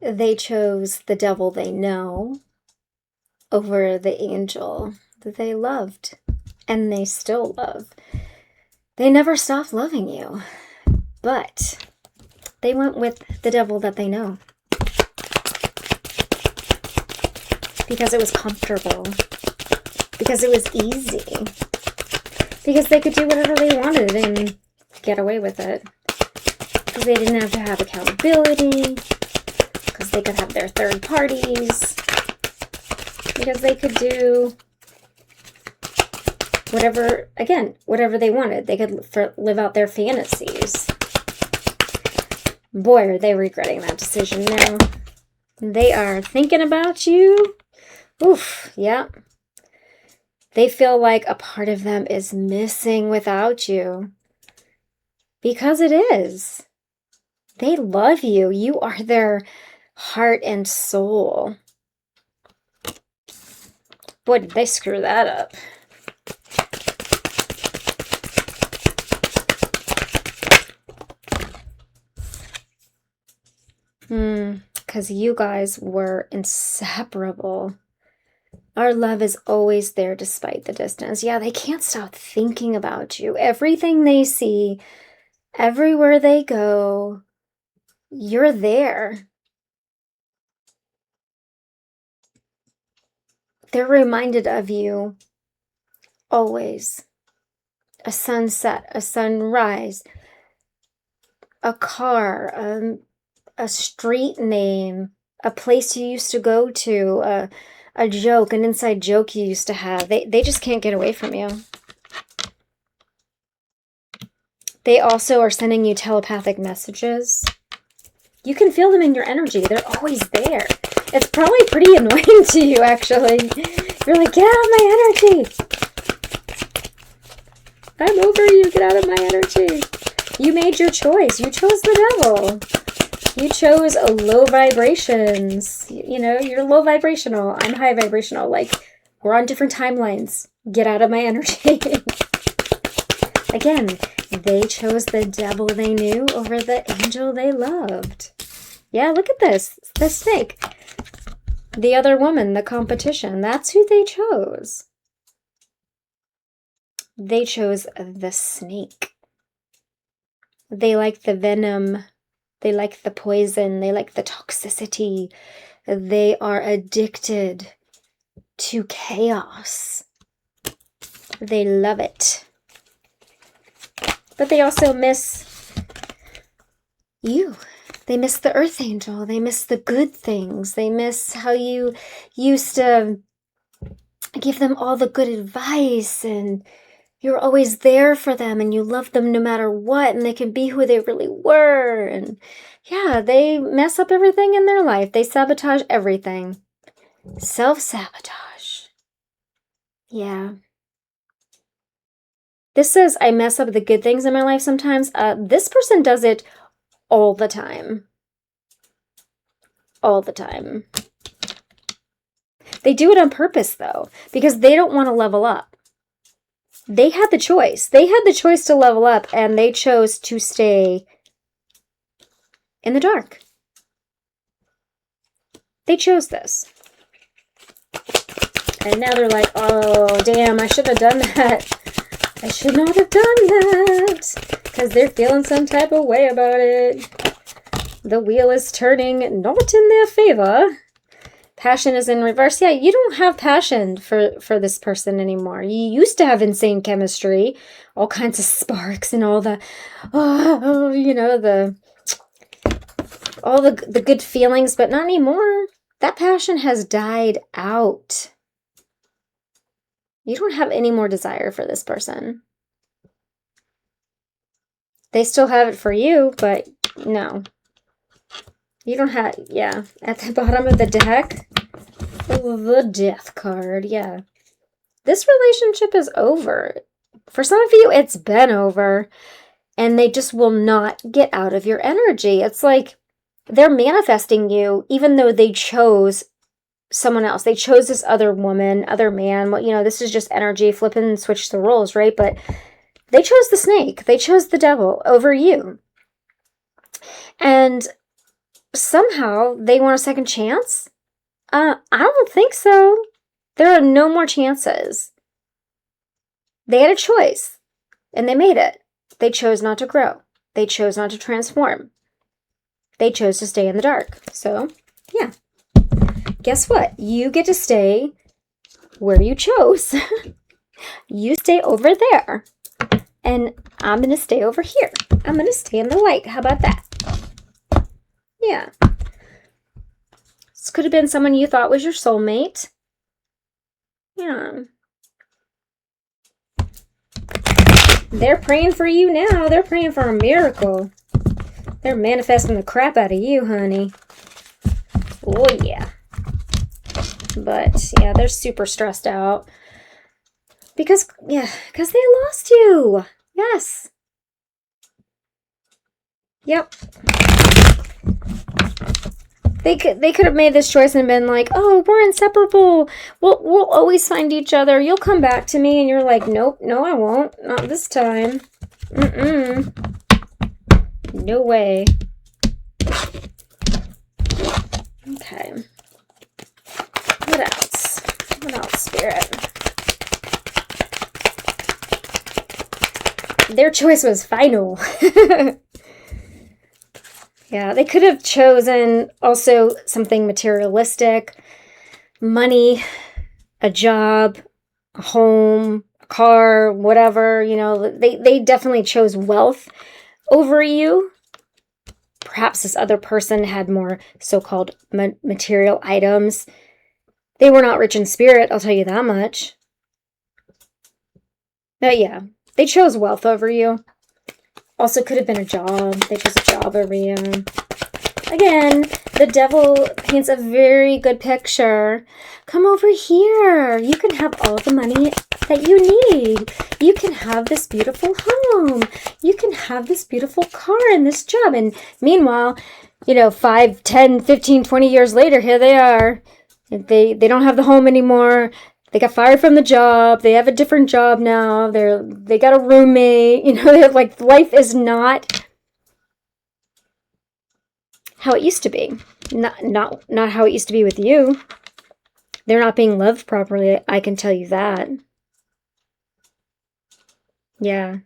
They chose the devil they know over the angel that they loved, and they still love. They never stopped loving you, but they went with the devil that they know because it was comfortable, because it was easy, because they could do whatever they wanted and get away with it, because they didn't have to have accountability, because they could have their third parties, because they could do whatever, again, whatever they wanted. They could live out their fantasies. Boy, are they regretting that decision now. They are thinking about you. Oof, yeah. They feel like a part of them is missing without you. Because it is. They love you. You are their heart and soul. Boy, did they screw that up. Because you guys were inseparable. Our love is always there despite the distance. Yeah, they can't stop thinking about you. Everything they see, everywhere they go, you're there. They're reminded of you always. A sunset, a sunrise, a car, a street name, a place you used to go to, a joke, an inside joke you used to have. They just can't get away from you. They also are sending you telepathic messages. You can feel them in your energy. They're always there. It's probably pretty annoying to you, actually. You're like, get out of my energy. I'm over you. Get out of my energy. You made your choice. You chose the devil. You chose low vibrations. You know, you're low vibrational. I'm high vibrational. Like, we're on different timelines. Get out of my energy. Again, they chose the devil they knew over the angel they loved. Yeah, look at this. The snake. The other woman, the competition. That's who they chose. They chose the snake. They like the venom. They like the poison. They like the toxicity. They are addicted to chaos. They love it. But they also miss you. They miss the earth angel. They miss the good things. They miss how you used to give them all the good advice, and you're always there for them, and you love them no matter what, and they can be who they really were. And yeah, they mess up everything in their life. They sabotage everything. Self-sabotage. Yeah. This says I mess up the good things in my life sometimes. This person does it all the time. All the time. They do it on purpose, though, because they don't want to level up. They had the choice. They had the choice to level up, and they chose to stay in the dark. They chose this. And now they're like, oh, damn, I should have done that. I should not have done that. Because they're feeling some type of way about it. The wheel is turning not in their favor. Passion is in reverse. Yeah, you don't have passion for this person anymore. You used to have insane chemistry, all kinds of sparks and all the, you know, all the good feelings, but not anymore. That passion has died out. You don't have any more desire for this person. They still have it for you, but no. You don't have, yeah, at the bottom of the deck, the death card, yeah. This relationship is over. For some of you, it's been over, and they just will not get out of your energy. It's like they're manifesting you, even though they chose someone else. They chose this other woman, other man. Well, you know, this is just energy, flip and switch the roles, right? But they chose the snake. They chose the devil over you. And somehow they want a second chance? I don't think so. There are no more chances. They had a choice, and they made it. They chose not to grow. They chose not to transform. They chose to stay in the dark. So, yeah. Guess what? You get to stay where you chose. You stay over there. And I'm going to stay over here. I'm going to stay in the light. How about that? Yeah. This could have been someone you thought was your soulmate. Yeah. They're praying for you now. They're praying for a miracle. They're manifesting the crap out of you, honey. Oh, yeah. But, yeah, they're super stressed out. Because they lost you. Yes. Yep. They could have made this choice and been like, oh, we're inseparable. We'll always find each other. You'll come back to me. And you're like, nope, no, I won't. Not this time. No way. Okay. What else? What else, Spirit? Their choice was final. Yeah, they could have chosen also something materialistic, money, a job, a home, a car, whatever, you know. They definitely chose wealth over you. Perhaps this other person had more so-called material items. They were not rich in spirit, I'll tell you that much. But yeah, they chose wealth over you. Also could have been a job. They chose a job over you. Again, the devil paints a very good picture. Come over here. You can have all the money that you need. You can have this beautiful home. You can have this beautiful car and this job. And meanwhile, you know, 5, 10, 15, 20 years later, here they are. They don't have the home anymore. They got fired from the job. They have a different job now. They got a roommate. You know, they're like, life is not how it used to be. Not how it used to be with you. They're not being loved properly. I can tell you that. Yeah,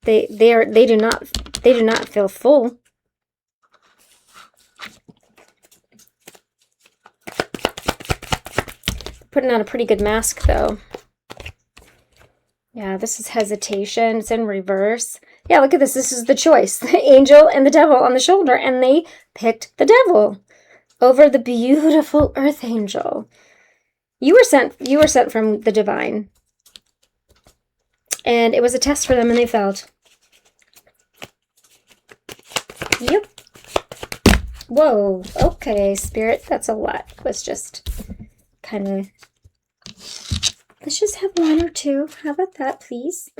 they do not feel full. Putting on a pretty good mask, though. Yeah, this is hesitation. It's in reverse. Yeah, look at this. This is the choice. The angel and the devil on the shoulder. And they picked the devil over the beautiful earth angel. You were sent from the divine. And it was a test for them, and they failed. Yep. Whoa. Okay, Spirit. That's a lot. Let's just kind of... Let's just have one or two. How about that, please?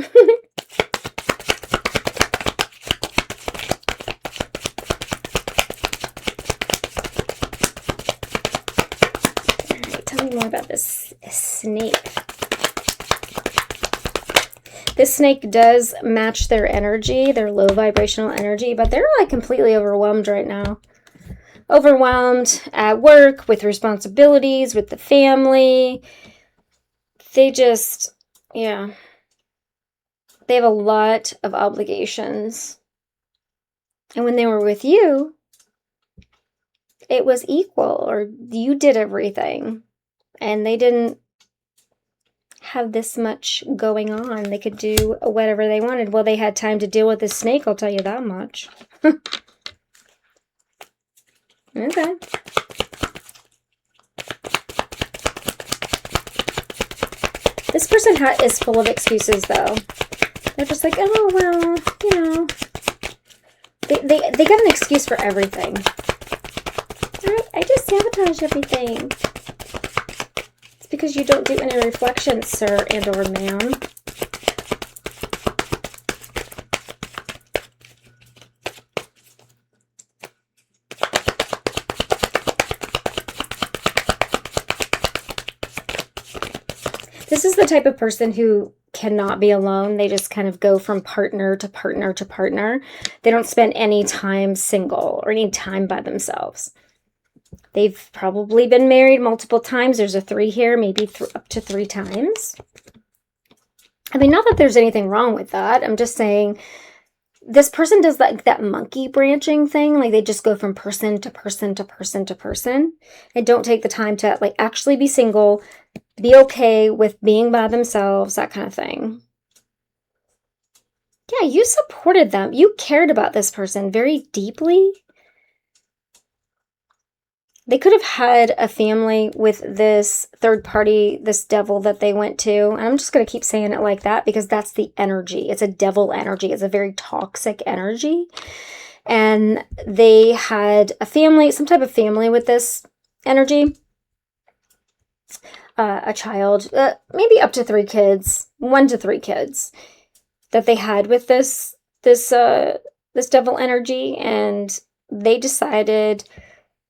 Alright, tell me more about this snake. This snake does match their energy, their low vibrational energy, but they're like completely overwhelmed right now. Overwhelmed at work, with responsibilities, with the family. They just, yeah. They have a lot of obligations. And when they were with you, it was equal, or you did everything. And they didn't have this much going on. They could do whatever they wanted. Well, they had time to deal with this snake, I'll tell you that much. Okay. This person is full of excuses, though. They're just like, oh, well, you know. They got an excuse for everything. I just sabotage everything. It's because you don't do any reflection, sir and or ma'am. This is the type of person who cannot be alone. They just kind of go from partner to partner to partner. They don't spend any time single or any time by themselves. They've probably been married multiple times. There's a 3 here, maybe up to 3 times. I mean, not that there's anything wrong with that. I'm just saying this person does that monkey branching thing. Like they just go from person to person to person to person and don't take the time to like actually be single, be okay with being by themselves, that kind of thing. Yeah, you supported them. You cared about this person very deeply. They could have had a family with this third party, this devil that they went to. And I'm just going to keep saying it like that because that's the energy. It's a devil energy. It's a very toxic energy. And they had a family, some type of family with this energy. A child, maybe up to 3 kids, 1 to 3 kids that they had with this devil energy. And they decided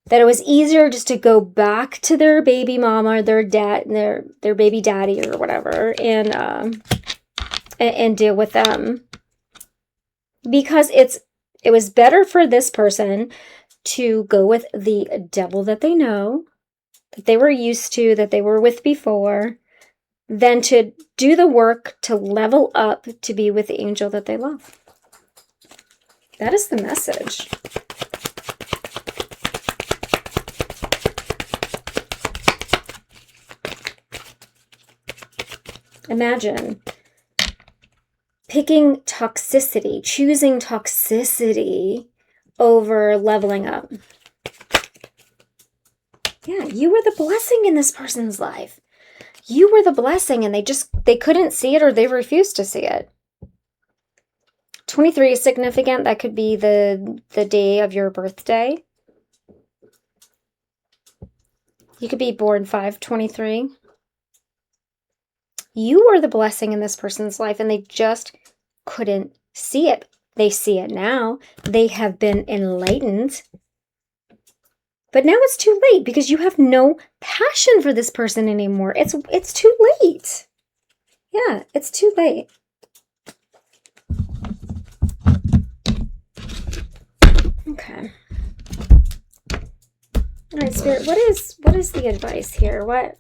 that it was easier just to go back to their baby mama or their dad, their baby daddy or whatever, and deal with them, because it was better for this person to go with the devil that they know, that they were used to, that they were with before, than to do the work to level up to be with the angel that they love. That is the message. Imagine picking toxicity, choosing toxicity over leveling up. Yeah, you were the blessing in this person's life. You were the blessing, and they couldn't see it, or they refused to see it. 23 is significant. That could be the day of your birthday. You could be born 5/23. You were the blessing in this person's life, and they just couldn't see it. They see it now. They have been enlightened. But now it's too late because you have no passion for this person anymore. It's too late. Yeah, it's too late. Okay. All right, Spirit, what is the advice here? Why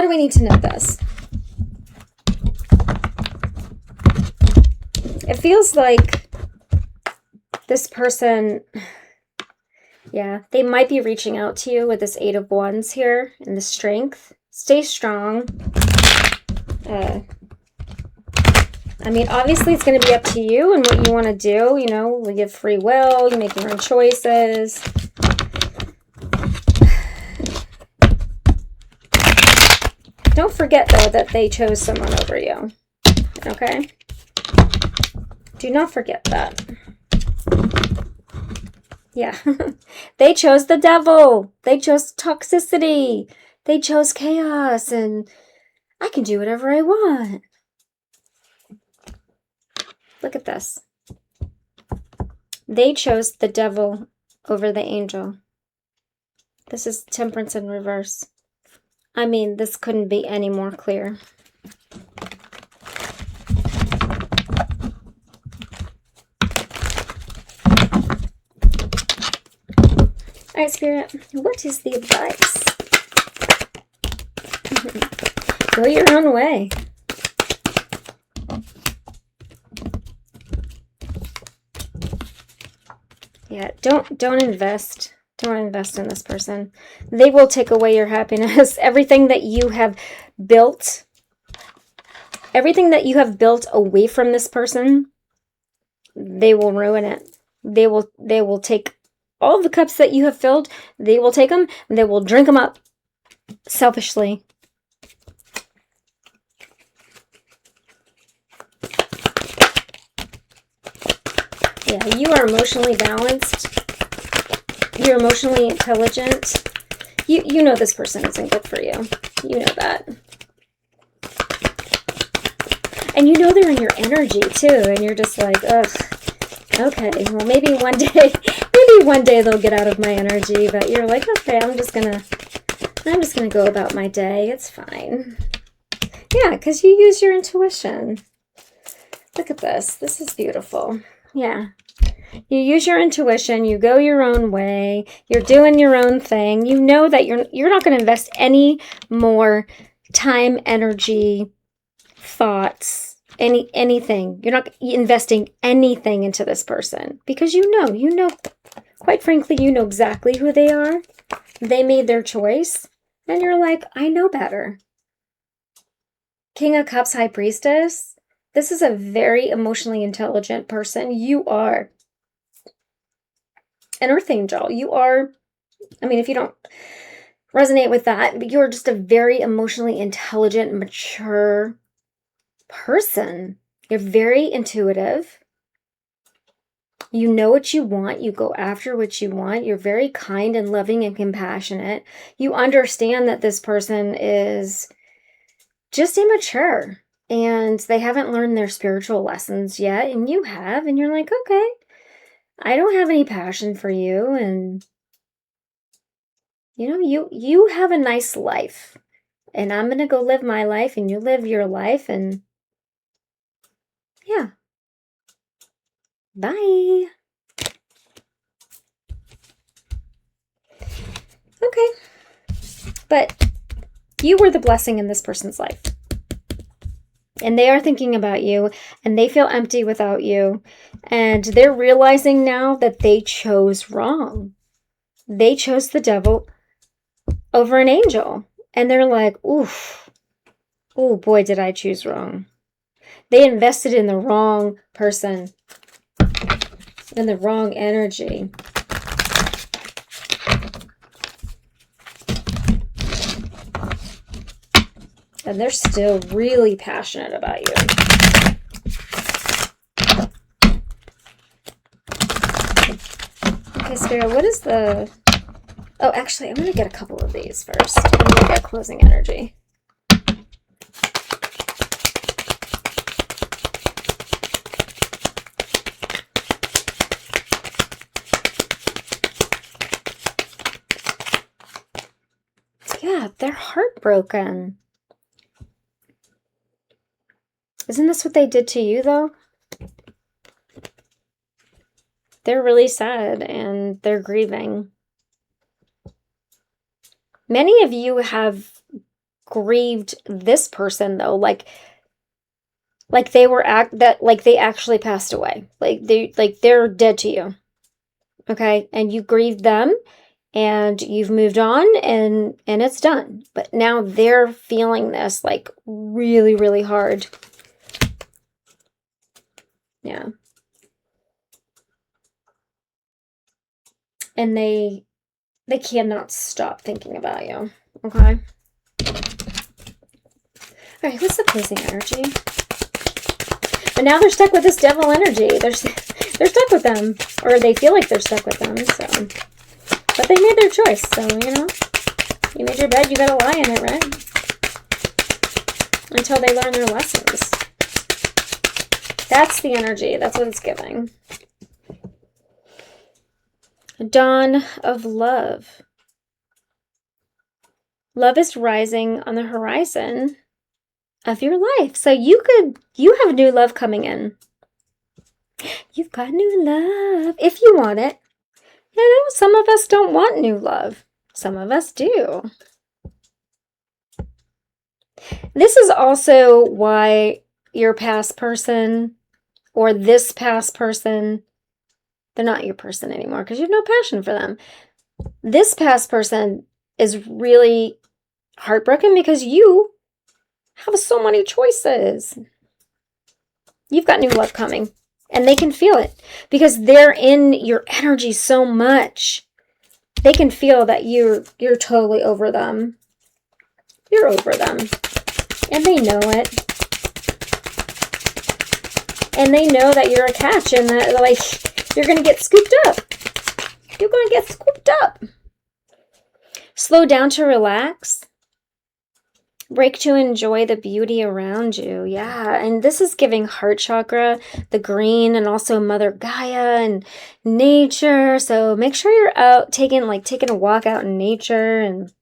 do we need to know this? It feels like this person, yeah, they might be reaching out to you with this 8 of Wands here and the strength. Stay strong. I mean, obviously it's going to be up to you and what you want to do. You know, we have free will. You make your own choices. Don't forget, though, that they chose someone over you. Okay? Do not forget that. Yeah. They chose the devil. They chose toxicity. They chose chaos. And I can do whatever I want. Look at this. They chose the devil over the angel. This is Temperance in reverse. I mean, this couldn't be any more clear. All right, Spirit, what is the advice? Go your own way. Yeah, don't invest. Don't invest in this person. They will take away your happiness. Everything that you have built, away from this person, they will ruin it. They will take all the cups that you have filled. They will take them and they will drink them up selfishly. Yeah, you are emotionally balanced. You're emotionally intelligent. You know this person isn't good for you. You know that. And you know they're in your energy too, and you're just like, ugh, okay, well maybe one day they'll get out of my energy, but you're like, okay, I'm just gonna go about my day. It's fine. Yeah, because you use your intuition. Look at this. This is beautiful. Yeah. You use your intuition, you go your own way, you're doing your own thing. You know that you're not going to invest any more time, energy, thoughts, anything. You're not investing anything into this person because you know, quite frankly, you know exactly who they are. They made their choice, and you're like, I know better. King of Cups, High Priestess. This is a very emotionally intelligent person. You are an Earth Angel. You are, I mean, if you don't resonate with that, you're just a very emotionally intelligent, mature person. You're very intuitive. You know what you want. You go after what you want. You're very kind and loving and compassionate. You understand that this person is just immature and they haven't learned their spiritual lessons yet. And you have, and you're like, okay, I don't have any passion for you. And you know, you have a nice life. And I'm going to go live my life and you live your life. And yeah. Bye. Okay. But you were the blessing in this person's life. And they are thinking about you, and they feel empty without you. And they're realizing now that they chose wrong. They chose the devil over an angel. And they're like, oof, oh boy, did I choose wrong. They invested in the wrong person, in the wrong energy. And they're still really passionate about you. Okay, Spirit, what is the... Oh, actually, I'm going to get a couple of these first. I'm going to get closing energy. Yeah, they're heartbroken. Isn't this what they did to you, though? They're really sad and they're grieving. Many of you have grieved this person, though, like they were they actually passed away. Like they're dead to you. Okay? And you grieved them and you've moved on and it's done. But now they're feeling this like really, really hard. Yeah. And they cannot stop thinking about you. Okay? All right, what's the closing energy? But now they're stuck with this devil energy. They're stuck with them. Or they feel like they're stuck with them, so. But they made their choice, so, you know. You made your bed, you gotta lie in it, right? Until they learn their lessons. That's the energy. That's what it's giving. Dawn of love. Love is rising on the horizon of your life. So you have new love coming in. You've got new love if you want it. You know, some of us don't want new love. Some of us do. This is also why your past person or this past person, they're not your person anymore because you have no passion for them. This past person is really heartbroken because you have so many choices. You've got new love coming. And they can feel it because they're in your energy so much. They can feel that you're totally over them. You're over them. And they know it. And they know that you're a catch and that, like, you're going to get scooped up. You're going to get scooped up. Slow down to relax. Break to enjoy the beauty around you. Yeah, and this is giving heart chakra, the green, and also Mother Gaia and nature. So make sure you're out taking a walk out in nature and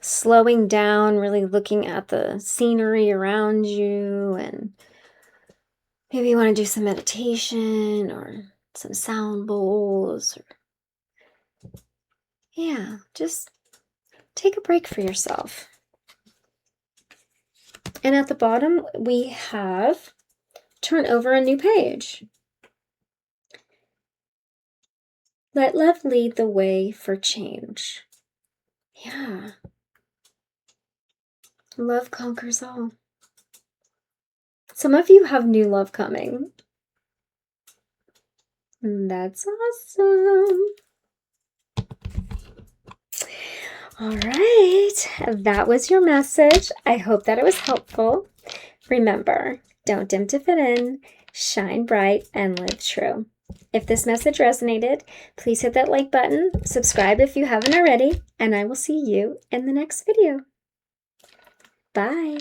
slowing down, really looking at the scenery around you, and maybe you want to do some meditation or some sound bowls. Yeah, just take a break for yourself. And at the bottom, we have turn over a new page. Let love lead the way for change. Yeah. Love conquers all. Some of you have new love coming. That's awesome. All right, that was your message. I hope that it was helpful. Remember, don't dim to fit in, shine bright, and live true. If this message resonated, please hit that like button, subscribe if you haven't already, and I will see you in the next video. Bye.